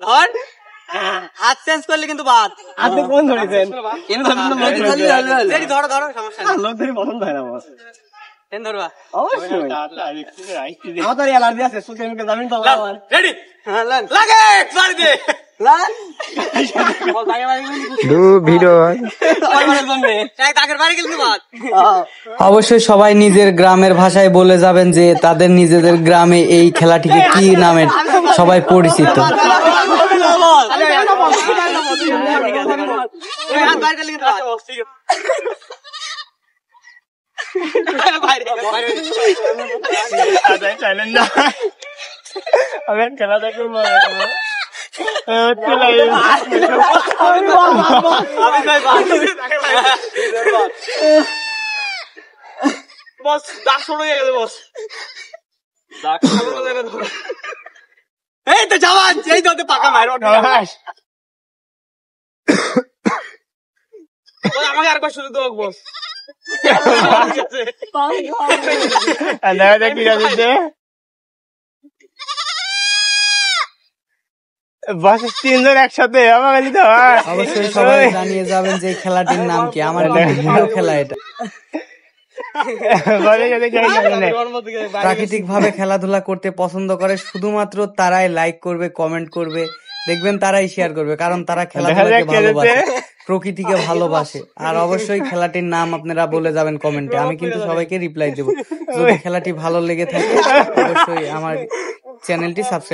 ধর হাত চেঞ্জ করলে কিন্তু বাদ। আপনি কোন ধরেছেন? ধরো ধরো সমস্যা নেই। লোক ধরে পছন্দ হয় না বস। কেন ধরবা? অবশ্যই। আমার তো অ্যালার্জি আছে, সুখে মুখে যাবেন তো আমার। রেডি? হ্যাঁ লান। লাগে মারি দে। লান। অবশ্যই সবাই নিজের গ্রামের ভাষায় বলে যাবেন যে তাদের নিজেদের গ্রামে এই খেলাটিকে কি নামে সবাই পরিচিত। খেলা দেখুন বস দাগ শুরু হয়ে গেছে বস। এই তো জওয়ান এই তো পাকা মার আমাকে আর কষ্ট দিতে হোক বস। বস 3 জন একসাথে আমাকে দিতে হয়। অবশ্যই সবাই জানিয়ে যাবেন যে খেলাটির নাম কি। আমার প্রিয় খেলা এটা। প্রাকৃতিক ভাবে খেলাধুলা করতে পছন্দ করে শুধুমাত্র তারাই লাইক করবে, কমেন্ট করবে, দেখবেন তারাই শেয়ার করবে, কারণ তারা খেলাধুলাকে ভালোবাসে, প্রকৃতিকে ভালোবাসে। আর অবশ্যই খেলাটির নাম আপনারা বলে যাবেন কমেন্টে, আমি কিন্তু সবাইকে রিপ্লাই দেবো। যদি খেলাটি ভালো লেগে থাকে অবশ্যই আমার চ্যানেলটি সাবস্ক্রাইব